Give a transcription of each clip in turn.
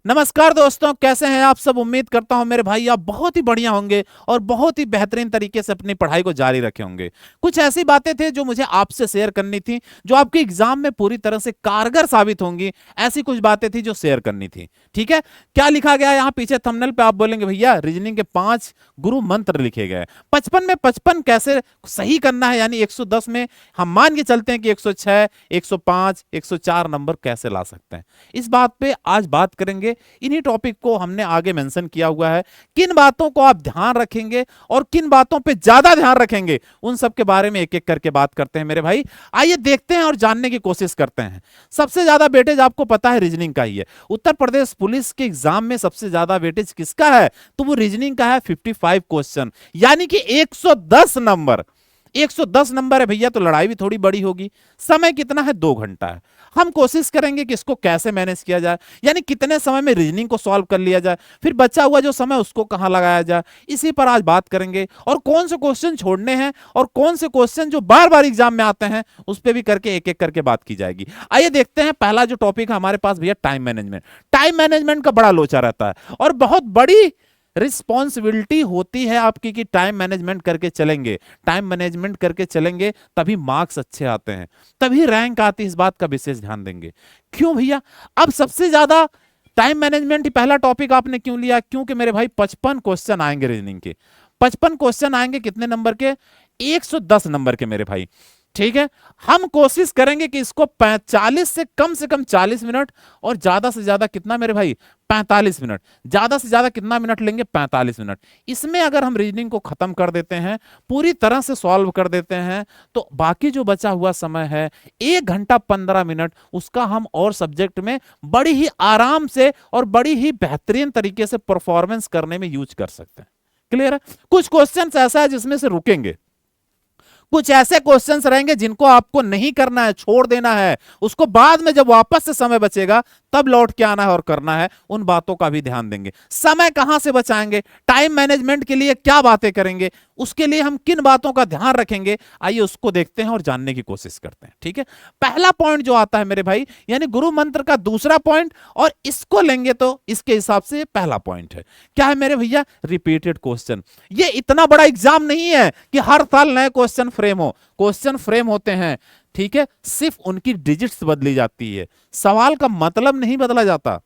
नमस्कार दोस्तों, कैसे हैं आप सब। उम्मीद करता हूं मेरे भाई आप बहुत ही बढ़िया होंगे और बहुत ही बेहतरीन तरीके से अपनी पढ़ाई को जारी रखे होंगे। कुछ ऐसी बातें थी जो मुझे आपसे शेयर करनी थी, जो आपके एग्जाम में पूरी तरह से कारगर साबित होंगी। ऐसी कुछ बातें थी जो शेयर करनी थी। ठीक है, क्या लिखा गया है यहाँ पीछे थंबनेल पे, आप बोलेंगे भैया रीजनिंग के 5 गुरु मंत्र लिखे गए। 55 में 55 कैसे सही करना है, यानी 110 में हम मान के चलते हैं कि 106, 105, 104 नंबर कैसे ला सकते हैं। इस बात पे आज बात करेंगे। इन्हीं टॉपिक को हमने आगे मेंशन किया हुआ है। किन बातों को आप ध्यान रखेंगे और किन बातों पे ज्यादा ध्यान रखेंगे, उन सब के बारे में एक एक करके बात करते हैं मेरे भाई। आइए देखते हैं और जानने की कोशिश करते हैं। सबसे ज्यादा वेटेज आपको पता है रीजनिंग का ही है। उत्तर प्रदेश पुलिस के एग्जाम में सबसे ज्यादा वेटेज किसका है, तो वो रीजनिंग का है। 55 क्वेश्चन यानी कि 110 नंबर। 110 नंबर है भैया, तो लड़ाई भी थोड़ी बड़ी होगी। समय कितना है, 2 घंटा है। हम कोशिश करेंगे कि इसको कैसे मैनेज किया जाए, यानी कितने समय में रीजनिंग को सॉल्व कर लिया जाए, फिर बचा हुआ जो समय उसको कहां लगाया जाए, इसी पर आज बात करेंगे। और कौन से क्वेश्चन छोड़ने हैं और कौन से क्वेश्चन जो बार बार एग्जाम में आते हैं उस पर भी करके एक एक करके बात की जाएगी। आइए देखते हैं। पहला जो टॉपिक है हमारे पास भैया, टाइम मैनेजमेंट। टाइम मैनेजमेंट का बड़ा लोचा रहता है और बहुत बड़ी रिस्पॉन्सिबिलिटी होती है आपकी कि टाइम मैनेजमेंट करके चलेंगे। टाइम मैनेजमेंट करके चलेंगे तभी मार्क्स अच्छे आते हैं, तभी रैंक आती है। इस बात का विशेष ध्यान देंगे। क्यों भैया, अब सबसे ज्यादा टाइम मैनेजमेंट ही पहला टॉपिक आपने क्यों लिया, क्योंकि मेरे भाई 55 क्वेश्चन आएंगे रीजनिंग के। 55 क्वेश्चन आएंगे, कितने नंबर के, 110 नंबर के मेरे भाई। ठीक है, हम कोशिश करेंगे कि इसको 45 से कम 40 मिनट और ज्यादा से ज्यादा कितना मेरे भाई, 45 मिनट। ज्यादा से ज्यादा कितना मिनट लेंगे, 45 मिनट। इसमें अगर हम रीजनिंग को खत्म कर देते हैं, पूरी तरह से सॉल्व कर देते हैं, तो बाकी जो बचा हुआ समय है 1 घंटा 15 मिनट, उसका हम और सब्जेक्ट में बड़ी ही आराम से और बड़ी ही बेहतरीन तरीके से परफॉर्मेंस करने में यूज कर सकते हैं। क्लियर है। कुछ क्वेश्चन ऐसा है जिसमें से रुकेंगे, कुछ ऐसे क्वेश्चंस रहेंगे जिनको आपको नहीं करना है, छोड़ देना है, उसको बाद में जब वापस से समय बचेगा तब लौट के आना है और करना है। उन बातों का भी ध्यान देंगे। समय कहां से बचाएंगे, टाइम मैनेजमेंट के लिए क्या बातें करेंगे, उसके लिए हम किन बातों का ध्यान रखेंगे, आइए उसको देखते हैं और जानने की कोशिश करते हैं। ठीक है, पहला पॉइंट जो आता है मेरे भाई, यानी गुरु मंत्र का दूसरा पॉइंट, और इसको लेंगे तो इसके हिसाब से पहला पॉइंट है। क्या है मेरे भैया, रिपीटेड क्वेश्चन। ये इतना बड़ा एग्जाम नहीं है कि हर साल नए क्वेश्चन फ्रेम हो। क्वेश्चन फ्रेम होते हैं, ठीक है, सिर्फ उनकी डिजिट्स बदली जाती है, सवाल का मतलब नहीं बदला जाता,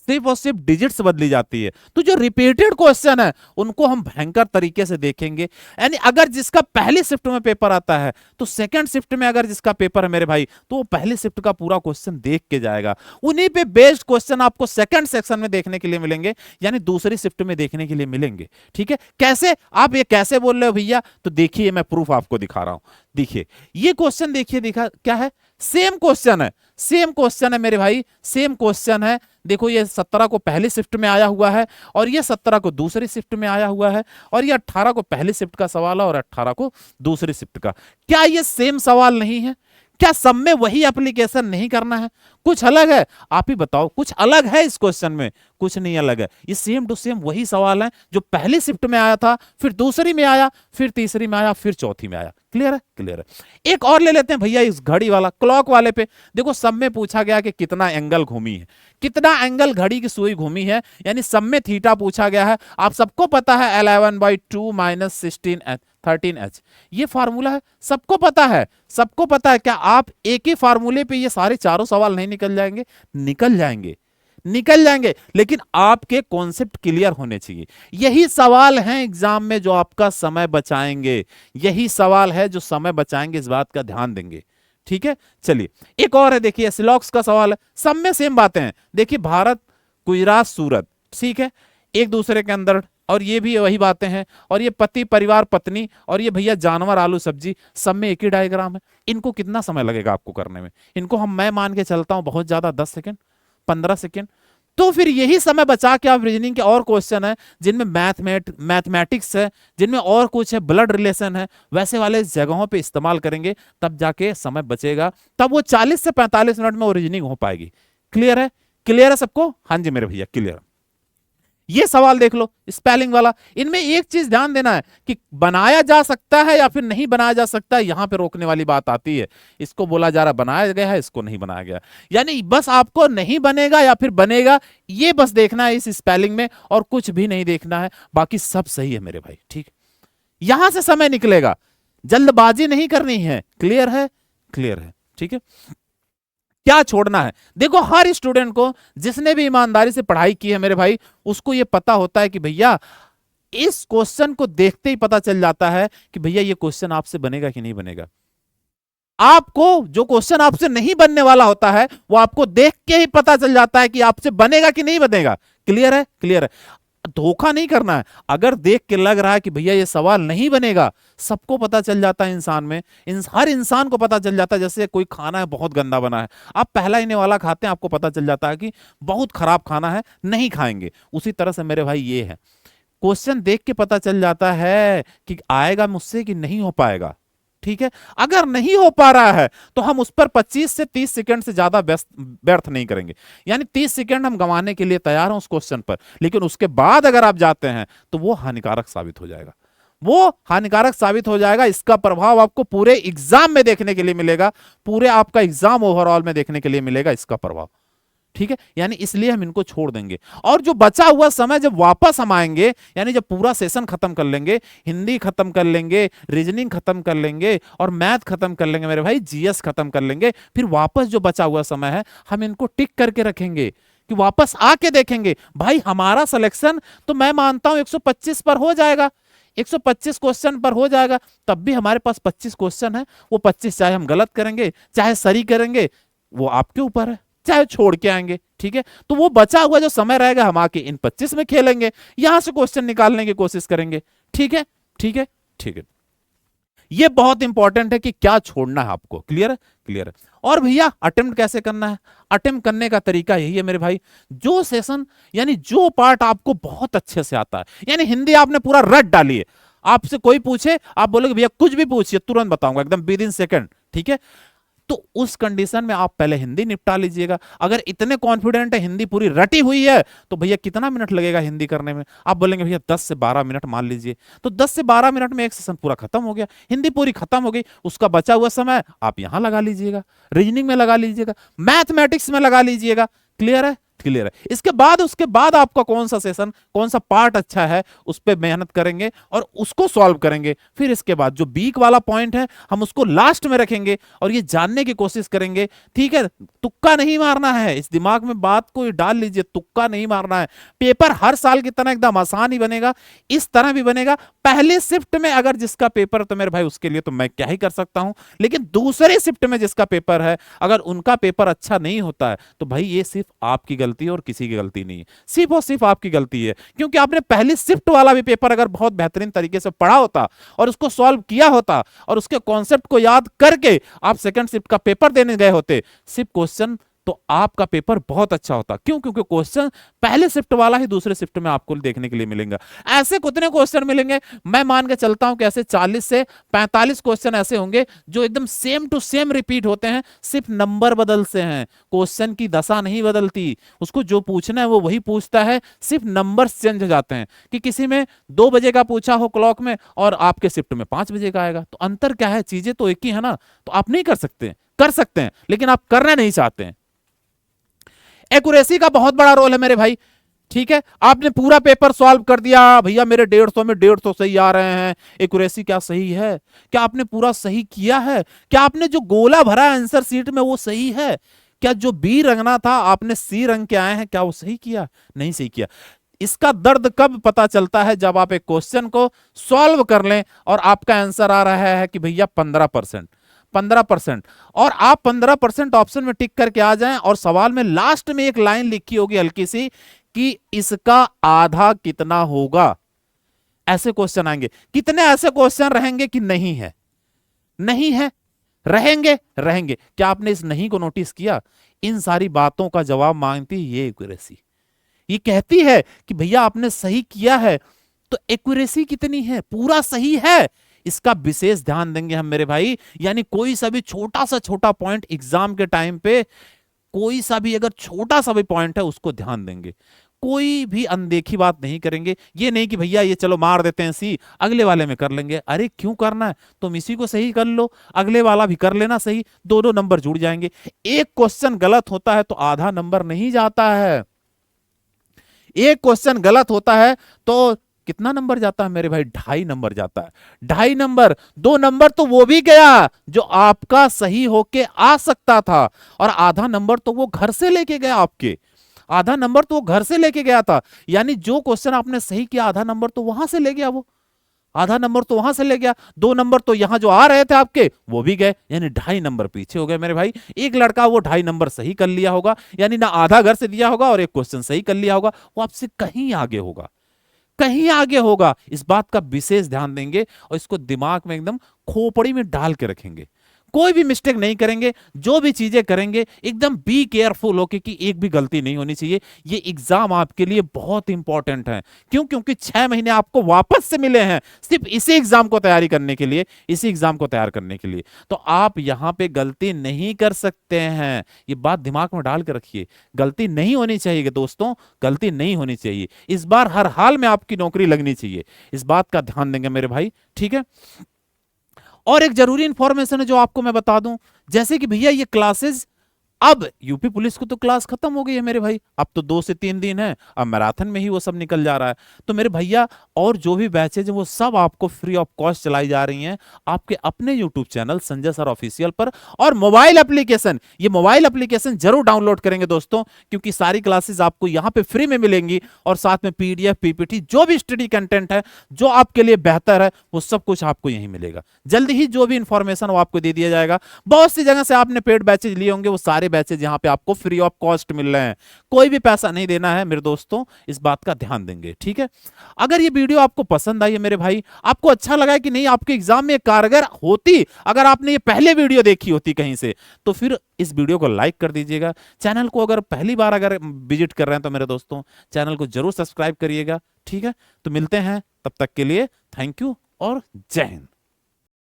सिर्फ और सिर्फ डिजिट्स बदली जाती है। तो जो रिपीटेड क्वेश्चन है उनको हम भयंकर तरीके से देखेंगे। यानी अगर जिसका पहली शिफ्ट में पेपर आता है तो सेकंड शिफ्ट में अगर जिसका पेपर है मेरे भाई, तो वो पहली शिफ्ट का पूरा क्वेश्चन देख के जाएगा। उन्हीं पे बेस्ड क्वेश्चन आपको सेकंड सेक्शन में देखने के लिए मिलेंगे, यानी दूसरी शिफ्ट में देखने के लिए मिलेंगे। ठीक है, कैसे, आप ये कैसे बोल रहे हो भैया, तो देखिए मैं प्रूफ आपको दिखा रहा हूं। देखिए ये क्वेश्चन, देखिए दिखा क्या है, सेम क्वेश्चन है, सेम क्वेश्चन है मेरे भाई, सेम क्वेश्चन है। देखो ये 17 को पहली शिफ्ट में आया हुआ है और ये 17 को दूसरी शिफ्ट में आया हुआ है, और ये 18 को पहली शिफ्ट का सवाल है और 18 को दूसरी शिफ्ट का। क्या ये सेम सवाल नहीं है? क्या सब में वही एप्लीकेशन नहीं करना है? कुछ अलग है? आप ही बताओ, कुछ अलग है इस क्वेश्चन में? कुछ नहीं अलग है, ये सेम टू सेम वही सवाल है जो पहली शिफ्ट में आया था, फिर दूसरी में आया, फिर तीसरी में आया, फिर चौथी में आया। क्लियर है, क्लियर है। एक और ले लेते हैं भैया, इस घड़ी वाला, क्लॉक वाले पे। देखो सब में पूछा गया कि कितना एंगल घूमी है, कितना एंगल घड़ी की सुई घूमी है, यानी सब में थीटा पूछा गया है। आप सबको पता है 11/2 माइनस 13h, ये फार्मूला है, सबको पता है, सबको पता है। क्या आप एक ही फार्मूले पे ये सारे चारों सवाल नहीं निकल जाएंगे? निकल जाएंगे, निकल जाएंगे, लेकिन आपके कॉन्सेप्ट क्लियर होने चाहिए। यही सवाल है एग्जाम में जो आपका समय बचाएंगे, यही सवाल है जो समय बचाएंगे, इस बात का ध्यान देंगे। ठीक है, चलिए एक और है, देखिए सिलॉक्स का सवाल है। सब में सेम बातें हैं। देखिए भारत, गुजरात, सूरत, ठीक है, एक दूसरे के अंदर, और ये भी वही बातें हैं। और ये पति परिवार पत्नी, और ये भैया जानवर आलू सब्जी, सब में एक ही डायग्राम है। इनको कितना समय लगेगा आपको करने में? इनको हम, मैं मान के चलता हूं बहुत ज्यादा 10 सेकेंड, 15 सेकेंड। तो फिर यही समय बचा के आप रीजनिंग के और क्वेश्चन है जिनमें मैथमेटिक्स है, जिनमें और कुछ है, ब्लड रिलेशन है, वैसे वाले जगहों पे इस्तेमाल करेंगे, तब जाके समय बचेगा, तब वो 40 से 45 मिनट में वो रीजनिंग हो पाएगी। क्लियर है, क्लियर है सबको? हाँ जी मेरे भैया, क्लियर। ये सवाल देख लो स्पेलिंग वाला, इनमें एक चीज ध्यान देना है कि बनाया जा सकता है या फिर नहीं बनाया जा सकता है, यहां पे रोकने वाली बात आती है। इसको बोला जा रहा बनाया गया है, इसको नहीं बनाया गया, यानी बस आपको नहीं बनेगा या फिर बनेगा ये बस देखना है इस स्पेलिंग में, और कुछ भी नहीं देखना है, बाकी सब सही है मेरे भाई। ठीक, यहां से समय निकलेगा, जल्दबाजी नहीं करनी है। क्लियर है? क्लियर है, ठीक है। क्या छोड़ना है, देखो हर स्टूडेंट को जिसने भी ईमानदारी से पढ़ाई की है मेरे भाई, उसको ये पता होता है कि भैया इस क्वेश्चन को देखते ही पता चल जाता है कि भैया ये क्वेश्चन आपसे बनेगा कि नहीं बनेगा। आपको जो क्वेश्चन आपसे नहीं बनने वाला होता है वो आपको देख के ही पता चल जाता है कि आपसे बनेगा कि नहीं बनेगा। क्लियर है? क्लियर है। धोखा नहीं करना है, अगर देख के लग रहा है कि भैया ये सवाल नहीं बनेगा, सबको पता चल जाता है इंसान में, हर इंसान को पता चल जाता है। जैसे कोई खाना है बहुत गंदा बना है, आप पहला इन्हें वाला खाते हैं, आपको पता चल जाता है कि बहुत खराब खाना है, नहीं खाएंगे। उसी तरह से मेरे भाई ये है, क्वेश्चन देख के पता चल जाता है कि आएगा मुझसे कि नहीं हो पाएगा। ठीक है, अगर नहीं हो पा रहा है तो हम उस पर 25 से 30 सेकंड से ज्यादा व्यर्थ नहीं करेंगे, यानी 30 सेकंड हम गंवाने के लिए तैयार हैं उस क्वेश्चन पर, लेकिन उसके बाद अगर आप जाते हैं तो वो हानिकारक साबित हो जाएगा, वो हानिकारक साबित हो जाएगा। इसका प्रभाव आपको पूरे एग्जाम में देखने के लिए मिलेगा, पूरे आपका एग्जाम ओवरऑल में देखने के लिए मिलेगा इसका प्रभाव। ठीक है, यानी इसलिए हम इनको छोड़ देंगे, और जो बचा हुआ समय जब वापस हम आएंगे, यानी जब पूरा सेशन खत्म कर लेंगे, हिंदी खत्म कर लेंगे, रीजनिंग खत्म कर लेंगे और मैथ खत्म कर लेंगे मेरे भाई, जीएस खत्म कर लेंगे, फिर वापस जो बचा हुआ समय है हम इनको टिक करके रखेंगे कि वापस आके देखेंगे भाई हमारा सिलेक्शन तो मैं मानता हूं 125 पर हो जाएगा, 125 क्वेश्चन पर हो जाएगा। तब भी हमारे पास 25 क्वेश्चन है, वो 25 चाहे हम गलत करेंगे चाहे सही करेंगे वो आपके ऊपर है, चाहे छोड़ के आएंगे। ठीक है, तो वो बचा हुआ जो समय रहेगा हम आके इन 25 में खेलेंगे, यहां से क्वेश्चन निकालने की कोशिश करेंगे। ठीक है, ठीक है, ठीक है। ये बहुत इंपॉर्टेंट है कि क्या छोड़ना है आपको। क्लियर है? क्लियर है। और भैया अटेम्प्ट कैसे करना है? अटेम्प्ट करने का तरीका यही है मेरे भाई, जो सेशन यानी जो पार्ट आपको बहुत अच्छे से आता है, यानी हिंदी आपने पूरा रट डाली है, आपसे कोई पूछे आप बोलोगे भैया कुछ भी पूछिए तुरंत बताऊंगा एकदम विद इन सेकंड। ठीक है, तो उस कंडीशन में आप पहले हिंदी निपटा लीजिएगा। अगर इतने कॉन्फिडेंट है हिंदी पूरी रटी हुई है तो भैया कितना मिनट लगेगा हिंदी करने में? आप बोलेंगे भैया 10 से 12 मिनट मान लीजिए, तो 10 से 12 मिनट में एक सेशन पूरा खत्म हो गया, हिंदी पूरी खत्म हो गई। उसका बचा हुआ समय आप यहां लगा लीजिएगा, रीजनिंग में लगा लीजिएगा, मैथमेटिक्स में लगा लीजिएगा। क्लियर है? क्लियर है। उसके बाद आपका कौन सा सेशन कौन सा पार्ट अच्छा है उस पर मेहनत करेंगे और उसको सॉल्व करेंगे। फिर इसके बाद जो वीक वाला पॉइंट है हम उसको लास्ट में रखेंगे और ये जानने की कोशिश करेंगे। ठीक है, तुक्का नहीं मारना है, इस दिमाग में बात को डाल लीजिए, तुक्का नहीं मारना है। पेपर हर साल की तरह एकदम आसान ही बनेगा, इस तरह भी बनेगा। पहले शिफ्ट में अगर जिसका पेपर तो मेरे भाई उसके लिए तो मैं क्या ही कर सकता हूं, लेकिन दूसरे शिफ्ट में जिसका पेपर है अगर उनका पेपर अच्छा नहीं होता है तो भाई ये सिर्फ आपकी गलती है और किसी की गलती नहीं है, सिर्फ और सिर्फ आपकी गलती है। क्योंकि आपने पहली शिफ्ट वाला भी पेपर अगर बहुत बेहतरीन तरीके से पढ़ा होता और उसको सॉल्व किया होता और उसके कॉन्सेप्ट को याद करके आप सेकंड शिफ्ट का पेपर देने गए होते, सिर्फ क्वेश्चन तो आपका पेपर बहुत अच्छा होता। क्यों? क्योंकि क्वेश्चन पहले शिफ्ट वाला ही दूसरे शिफ्ट में आपको देखने के लिए मिलेगा। ऐसे कितने क्वेश्चन मिलेंगे, मैं मान के चलता हूं कि ऐसे 40 से 45 क्वेश्चन ऐसे होंगे जो एकदम सेम टू सेम रिपीट होते हैं, सिर्फ नंबर बदलते हैं, क्वेश्चन की दशा नहीं बदलती। उसको जो पूछना है वो वही पूछता है, सिर्फ नंबर चेंज हो जाते हैं कि किसी में 2 बजे का पूछा हो क्लॉक में और आपके शिफ्ट में 5 बजे का आएगा, तो अंतर क्या है? चीजें तो एक ही है ना। तो आप नहीं कर सकते, कर सकते हैं लेकिन आप करना नहीं चाहते हैं। एक्यूरेसी का बहुत बड़ा रोल है मेरे भाई। ठीक है, आपने पूरा पेपर सॉल्व कर दिया, भैया मेरे 150 में 150 सही आ रहे हैं, एक्यूरेसी क्या सही है? क्या आपने पूरा सही किया है? क्या आपने जो गोला भरा आंसर सीट में वो सही है? क्या जो बी रंगना था आपने सी रंग के आए हैं, क्या वो सही किया? नहीं सही किया। इसका दर्द कब पता चलता है? जब आप एक क्वेश्चन को सॉल्व कर लें और आपका आंसर आ रहा है कि भैया 15%, 15%, और आप 15% ऑप्शन में टिक करके आ जाएं और सवाल में लास्ट में एक लाइन लिखी होगी हल्की सी कि इसका आधा कितना होगा। ऐसे क्वेश्चन आएंगे। कितने ऐसे क्वेश्चन रहेंगे कि नहीं है? नहीं है, रहेंगे रहेंगे। क्या आपने इस नहीं को नोटिस किया? इन सारी बातों का जवाब मांगती ये एक्यूरेसी। ये कहती है कि भैया आपने सही किया है, तो एक्यूरेसी कितनी है? पूरा सही है, इसका विशेष ध्यान देंगे हम मेरे भाई। यानी कोई सा भी छोटा सा छोटा पॉइंट एग्जाम के टाइम पे, कोई सा भी अगर छोटा सा भी पॉइंट है उसको ध्यान देंगे। कोई भी अनदेखी बात नहीं करेंगे। ये नहीं कि भैया ये चलो मार देते हैं सी, अगले वाले में कर लेंगे। अरे क्यों करना है, तुम इसी को सही कर लो, अगले वाला भी कर लेना सही, दोनों नंबर जुड़ जाएंगे। एक क्वेश्चन गलत होता है तो आधा नंबर नहीं जाता है। एक क्वेश्चन गलत होता है तो कितना नंबर जाता है मेरे भाई, 2.5 नंबर जाता है। 2.5 नंबर, 2 नंबर तो वो भी गया जो आपका सही होके आ सकता था, और आधा नंबर तो वो घर से लेके गया आपके, आधा नंबर तो वो घर से लेके गया था। यानी जो क्वेश्चन आपने सही किया आधा नंबर तो वहां से ले गया, वो आधा नंबर तो वहां से ले गया, 2 नंबर तो यहां जो आ रहे थे आपके वो भी गए, यानी 2.5 नंबर पीछे हो गए मेरे भाई। एक लड़का वो 2.5 नंबर सही कर लिया होगा, यानी ना आधा घर से दिया होगा और एक क्वेश्चन सही कर लिया होगा, वो आपसे कहीं आगे होगा, कहीं आगे होगा। इस बात का विशेष ध्यान देंगे और इसको दिमाग में एकदम खोपड़ी में डाल के रखेंगे। कोई भी मिस्टेक नहीं करेंगे, जो भी चीजें करेंगे एकदम बी केयरफुल होके कि एक भी गलती नहीं होनी चाहिए। ये एग्जाम आपके लिए बहुत इंपॉर्टेंट है। क्यों? क्योंकि 6 महीने आपको वापस से मिले हैं सिर्फ इसी एग्जाम को तैयारी करने के लिए, इसी एग्जाम को तैयार करने के लिए। तो आप यहां पे गलती नहीं कर सकते हैं, ये बात दिमाग में डाल के रखिए। गलती नहीं होनी चाहिए दोस्तों, गलती नहीं होनी चाहिए। इस बार हर हाल में आपकी नौकरी लगनी चाहिए, इस बात का ध्यान देंगे मेरे भाई, ठीक है। और एक जरूरी इंफॉर्मेशन है जो आपको मैं बता दूं, जैसे कि भैया ये क्लासेस, अब यूपी पुलिस को तो क्लास खत्म हो गई है मेरे भाई, अब तो 2 से 3 दिन है, अब मैराथन में ही वो सब निकल जा रहा है। तो मेरे भैया और जो भी बैचेज है वो सब आपको फ्री ऑफ कॉस्ट चलाई जा रही हैं आपके अपने YouTube channel Sanjay sir official पर, और मोबाइल एप्लीकेशन, ये मोबाइल एप्लीकेशन जरूर डाउनलोड करेंगे दोस्तों, क्योंकि सारी क्लासेस आपको यहाँ पे फ्री में मिलेंगी, और साथ में पीडीएफ पीपीटी जो भी स्टडी कंटेंट है जो आपके लिए बेहतर है वो सब कुछ आपको यहीं मिलेगा। जल्दी ही जो भी इंफॉर्मेशन वो आपको दे दिया जाएगा। बहुत सी जगह से आपने पेड बैचेज लिए होंगे, वो सारे बैचेज यहां पे आपको फ्री ऑफ कॉस्ट मिल रहे हैं, कोई भी पैसा नहीं देना है मेरे दोस्तों, इस बात का ध्यान देंगे, ठीक है। अगर ये वीडियो आपको पसंद आई है मेरे भाई, आपको अच्छा लगा है कि नहीं, आपके एग्जाम में कारगर होती, अगर आपने ये पहले वीडियो देखी होती कहीं से, तो फिर इस वीडियो को लाइक कर दीजिएगा। चैनल को अगर पहली बार अगर विजिट कर रहे हैं तो मेरे दोस्तों चैनल को जरूर सब्सक्राइब करिएगा, ठीक है। तो मिलते हैं, तब तक के लिए थैंक यू और जय हिंद।